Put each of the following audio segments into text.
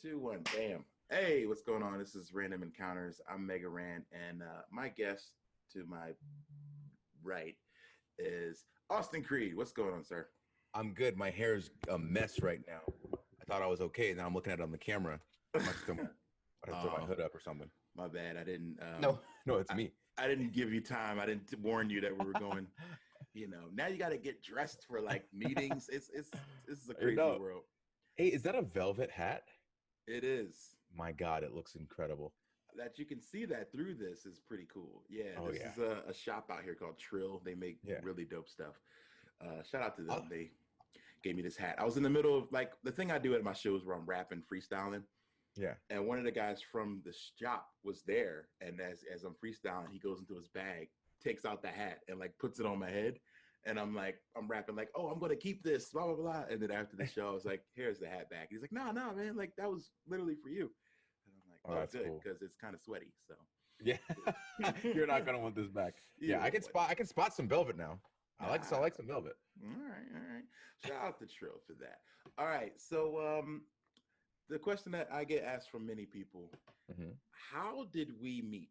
2, 1, bam. Hey, what's going on? This is Random Encounters. I'm Mega Rand, and my guest to my right is Austin Creed. What's going on, sir? I'm good. My hair's a mess right now. I thought I was okay. Now I'm looking at it on the camera. I must throw my hood up or something. My bad. I didn't. No, it's me. I didn't give you time. I didn't warn you that we were going. Now you got to get dressed for like meetings. This is a crazy world. Hey, is that a velvet hat? It is. My God, it looks incredible. That you can see that through this is pretty cool. Yeah, this is a shop out here called Trill. They make really dope stuff. Shout out to them. They gave me this hat. I was in the middle of like the thing I do at my shows where I'm rapping, freestyling. Yeah. And one of the guys from the shop was there. And as I'm freestyling, he goes into his bag, takes out the hat and like puts it on my head. And I'm rapping like, oh, I'm going to keep this, blah, blah, blah. And then after the show, I was like, here's the hat back. He's like, no, man, like that was literally for you. And I'm like, oh, good, because it's kind of sweaty. So yeah, you're not going to want this back. Yeah, I can spot some velvet now. I like some velvet. All right. Shout out to Trill for that. All right. So the question that I get asked from many people, how did we meet?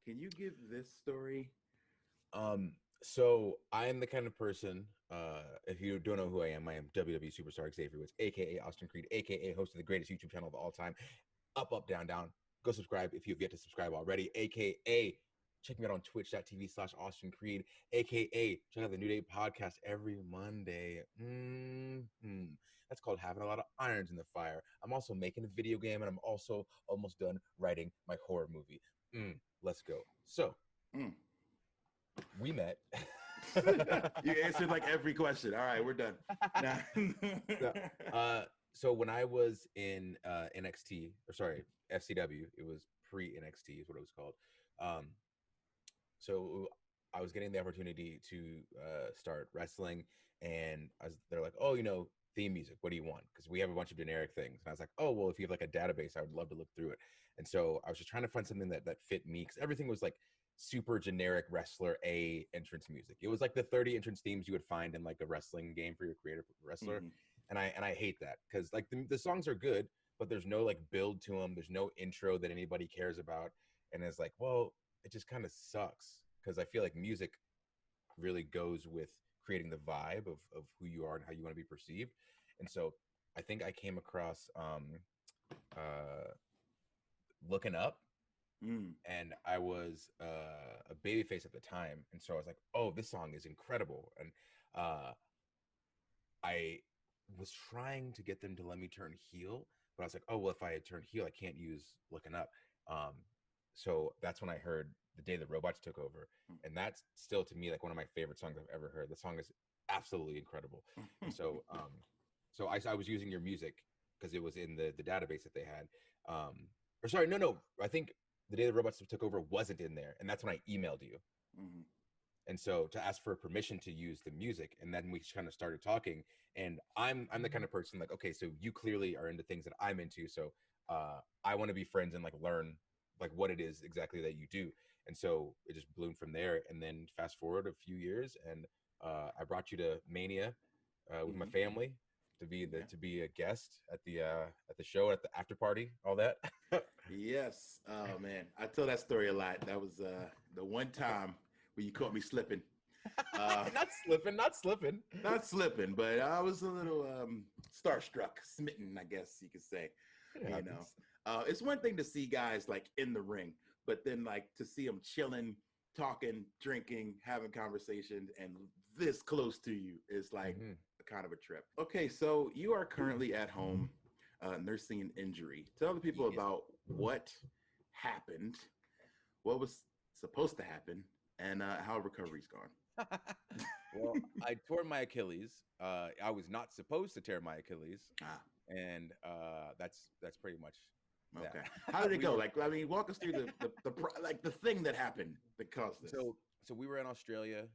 Can you give this story? So I am the kind of person, if you don't know who I am WWE Superstar Xavier Woods, aka Austin Creed, aka host of the greatest YouTube channel of all time, Up, Down, Down. Go subscribe if you've yet to subscribe already, aka check me out on twitch.tv/Austin Creed, aka check out the New Day podcast every Monday. That's called having a lot of irons in the fire. I'm also making a video game, and I'm also almost done writing my horror movie. Let's go. So we met. You answered like every question. All right, we're done. So when I was in FCW, it was pre-NXT is what it was called. So I was getting the opportunity to start wrestling, and they're like, oh, theme music, what do you want? Because we have a bunch of generic things. And I was like, oh, well, if you have like a database, I would love to look through it. And so I was just trying to find something that fit me, because everything was like super generic wrestler A entrance music. It was like the 30 entrance themes you would find in like a wrestling game for your creative wrestler. And I hate that, because like the songs are good, but there's no like build to them. There's no intro that anybody cares about. And it's like, well, it just kind of sucks, because I feel like music really goes with creating the vibe of who you are and how you want to be perceived. And so I think I came across Looking Up. And I was a babyface at the time, and so I was like, oh, this song is incredible. And I was trying to get them to let me turn heel, but I was like, oh, well, if I turn heel, I can't use Looking Up. So that's when I heard The Day the Robots Took Over, and that's still to me like one of my favorite songs I've ever heard. The song is absolutely incredible. And so so I was using your music because it was in the database that they had. Or sorry, no, I think The Day the Robots Took Over wasn't in there, and that's when I emailed you. And so to ask for permission to use the music, and then we kind of started talking. And I'm the kind of person like, okay, so you clearly are into things that I'm into, so I want to be friends and like learn like what it is exactly that you do. And so it just bloomed from there. And then fast forward a few years, and I brought you to Mania with my family to be a guest at the show, at the after party, all that. Yes. Oh man, I tell that story a lot. That was the one time where you caught me slipping. Not slipping, but I was a little starstruck, smitten, I guess you could say. It's one thing to see guys like in the ring, but then like to see them chilling, talking, drinking, having conversations, and this close to you is like a kind of a trip. Okay, so you are currently at home nursing an injury. Tell the people about what happened, what was supposed to happen, and how recovery's gone. Well, I tore my Achilles. I was not supposed to tear my Achilles, and that's pretty much that. Okay. How did it go? Like, I mean, walk us through the thing that happened that caused this. So we were in Australia.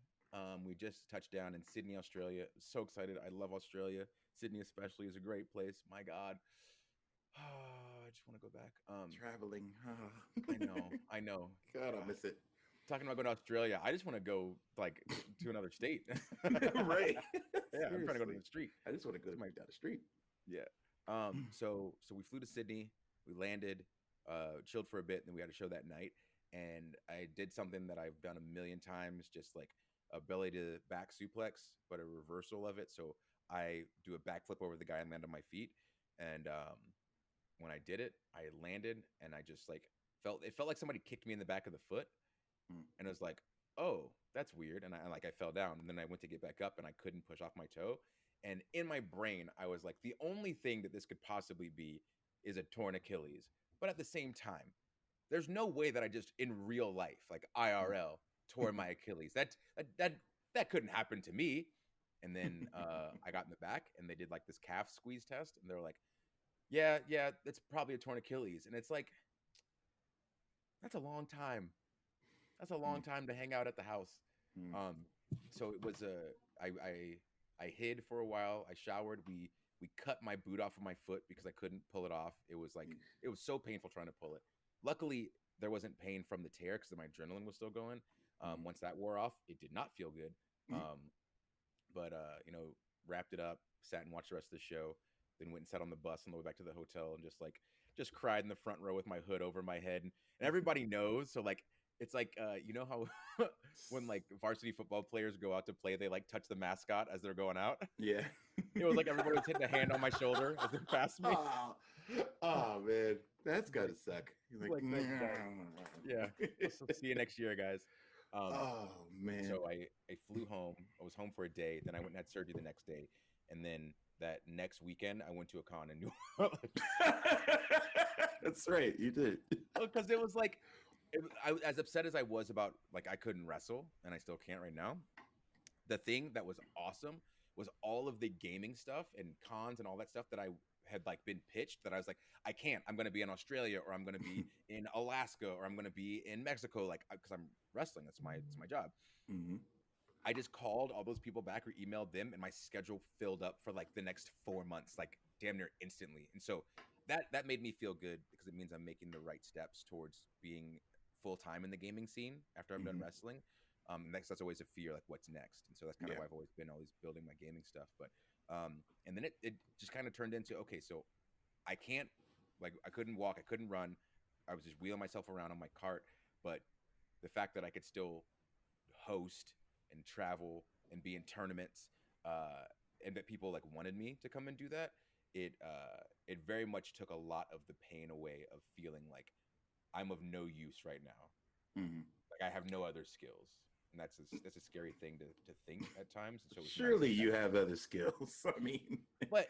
We just touched down in Sydney, Australia. So excited! I love Australia. Sydney especially is a great place. My God, I just want to go back. Traveling. I know. God, I miss it. Talking about going to Australia, I just want to go like to another state. Right. Yeah, I'm trying to go to the street. I just want to go down the street. Yeah. So we flew to Sydney, we landed, chilled for a bit, and then we had a show that night. And I did something that I've done a million times, just like a belly to back suplex, but a reversal of it. So I do a backflip over the guy and land on my feet. And when I did it, I landed and I just like felt like somebody kicked me in the back of the foot, Mm. and it was like, oh, that's weird. And I fell down, and then I went to get back up, and I couldn't push off my toe. And in my brain, I was like, the only thing that this could possibly be is a torn Achilles. But at the same time, there's no way that I just in real life, like IRL, tore my Achilles. That couldn't happen to me. And then I got in the back, and they did like this calf squeeze test, and they're like, yeah, that's probably a torn Achilles. And it's like, that's a long time. That's a long time to hang out at the house. Mm. So it was I hid for a while. I showered. We cut my boot off of my foot because I couldn't pull it off. It was like it was so painful trying to pull it. Luckily, there wasn't pain from the tear because my adrenaline was still going. Once that wore off, it did not feel good. But you know, wrapped it up, sat and watched the rest of the show, then went and sat on the bus on the way back to the hotel and just cried in the front row with my hood over my head. And everybody knows, so like it's like you know how when like varsity football players go out to play, they like touch the mascot as they're going out. Yeah. It was like everybody was hitting a hand on my shoulder as they passed me. Oh man, that's gotta suck. You're Like, yeah. So see you next year, guys. Oh man. So I flew home. I was home for a day. Then I went and had surgery the next day. And then that next weekend, I went to a con in New Orleans. That's right, you did. Because it was like, as upset as I was about, like, I couldn't wrestle, and I still can't right now. The thing that was awesome was all of the gaming stuff and cons and all that stuff that I had like been pitched that I was like, I can't. I'm going to be in Australia, or I'm going to be in Alaska, or I'm going to be in Mexico, like because I'm wrestling. It's my job. Mm-hmm. I just called all those people back or emailed them, and my schedule filled up for like the next 4 months, like damn near instantly. And so that made me feel good because it means I'm making the right steps towards being full time in the gaming scene after I'm done wrestling. And that's always a fear, like what's next. And so that's kind of why I've always been building my gaming stuff. But and then it just kind of turned into, okay, so I can't, like, I couldn't walk, I couldn't run. I was just wheeling myself around on my cart. But the fact that I could still host and travel and be in tournaments, and that people like wanted me to come and do that, it very much took a lot of the pain away of feeling like I'm of no use right now. Mm-hmm. Like I have no other skills. And that's a scary thing to think at times. So surely you have other skills. I mean, but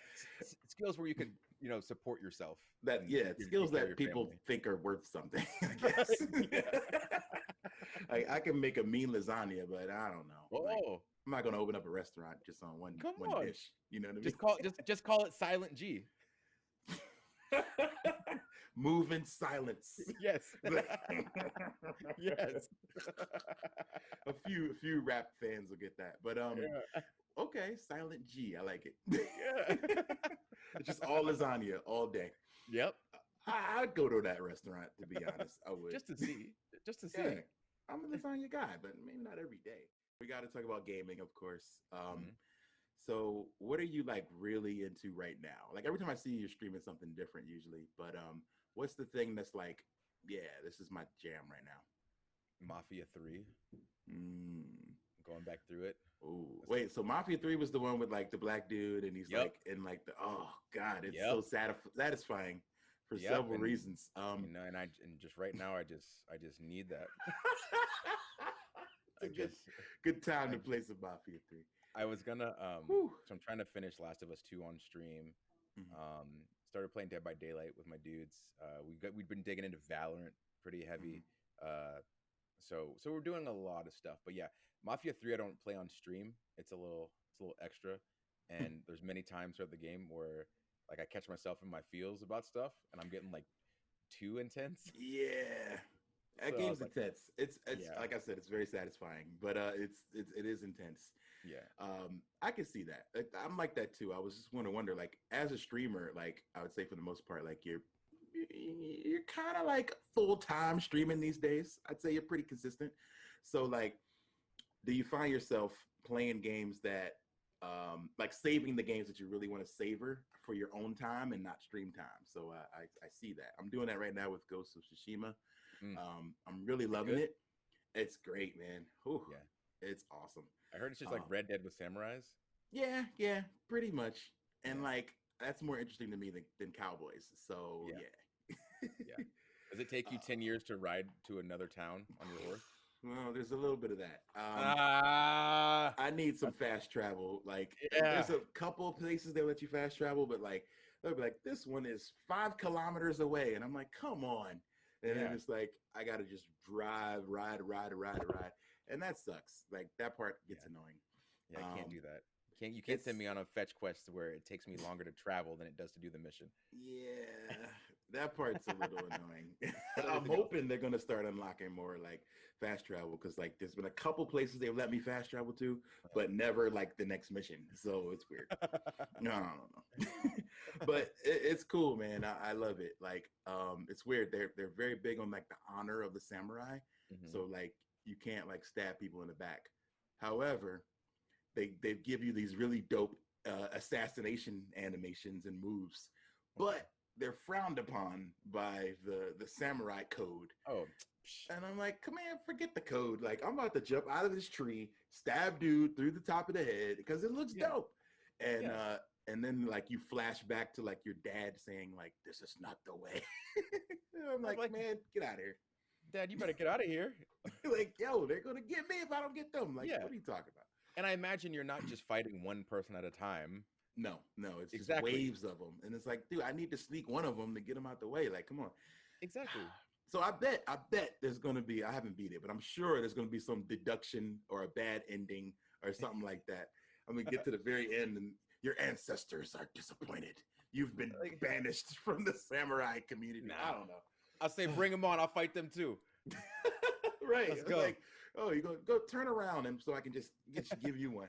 skills where you could, you know, support yourself. That skills that people family. Think are worth something. I guess. I can make a mean lasagna, but I don't know. Oh, like, I'm not gonna open up a restaurant just on one dish. You know what I mean? Just call it Silent G. Move in silence. Yes. Yes. A few rap fans will get that. But okay, Silent G. I like it. Yeah. It's just all lasagna all day. Yep. I'd go to that restaurant, to be honest. I would. Just to see. Yeah, I'm a lasagna guy, but maybe not every day. We got to talk about gaming, of course. So what are you like really into right now? Like every time I see you, you're streaming something different usually, but what's the thing that's like, yeah, this is my jam right now? Mafia 3. Going back through it. Oh, wait, so Mafia 3 was the one with like the black dude and he's like in like the, oh God, it's so satisfying for several reasons. You know, and just right now I just need that. It's a good time to play some Mafia 3. I was gonna so I'm trying to finish Last of Us 2 on stream. Started playing Dead by Daylight with my dudes. We'd been digging into Valorant pretty heavy. So we're doing a lot of stuff. But yeah, Mafia 3 I don't play on stream. It's a little extra. And there's many times throughout the game where like I catch myself in my feels about stuff and I'm getting like too intense. Yeah. That game's intense. It's like I said, it's very satisfying, but it is intense. Yeah. I can see that. I'm like that too. I was just want to wonder, like, as a streamer, like I would say for the most part, like you're kind of like full-time streaming these days. I'd say you're pretty consistent. So like, do you find yourself playing games that like saving the games that you really want to savor for your own time and not stream time. So I see that. I'm doing that right now with Ghost of Tsushima. Mm. I'm really loving Good? it. It's great, man. Whew, Yeah. it's awesome. I heard it's just like Red Dead with samurais. Yeah, pretty much. And Yeah. like that's more interesting to me than cowboys. So Yeah. yeah. Yeah. Does it take you 10 years to ride to another town on your horse? Well, there's a little bit of that. Ah, I need some fast travel. Like yeah. there's a couple of places they let you fast travel, but like they'll be like, this one is 5 kilometers away. And I'm like, come on. And then Yeah. it's like I gotta just ride. And that sucks. Like that part gets annoying. Yeah, I can't do that. You can't send me on a fetch quest where it takes me longer to travel than it does to do the mission. Yeah, that part's a little annoying. I'm Everything else. hoping they're gonna start unlocking more like fast travel because like there's been a couple places they've let me fast travel to, but never like the next mission. So it's weird. No, I don't know. But it's cool, man. I love it. Like, it's weird. They're very big on like the honor of the samurai. Mhm. So like you can't like stab people in the back. However, they give you these really dope assassination animations and moves, but they're frowned upon by the samurai code. Oh, And I'm like, come on, forget the code. Like, I'm about to jump out of this tree, stab dude through the top of the head because it looks Yeah. dope. And Yeah. And then like you flash back to like your dad saying like, this is not the way. I'm like, man, get out of here. Dad, you better get out of here. Like, yo, they're gonna get me if I don't get them. Like, Yeah. what are you talking about? And I imagine you're not just fighting one person at a time. No, it's just Exactly. waves of them. And it's like, dude, I need to sneak one of them to get them out the way. Like, come on. Exactly. So I bet there's gonna be, I haven't beat it, but I'm sure there's gonna be some deduction or a bad ending or something like that. I'm gonna get to the very end and your ancestors are disappointed. You've been banished from the samurai community. Nah. I don't know. I'll say, bring them on. I'll fight them too. Right. Let's It's go. like, oh, you go turn around and so I can just give you one.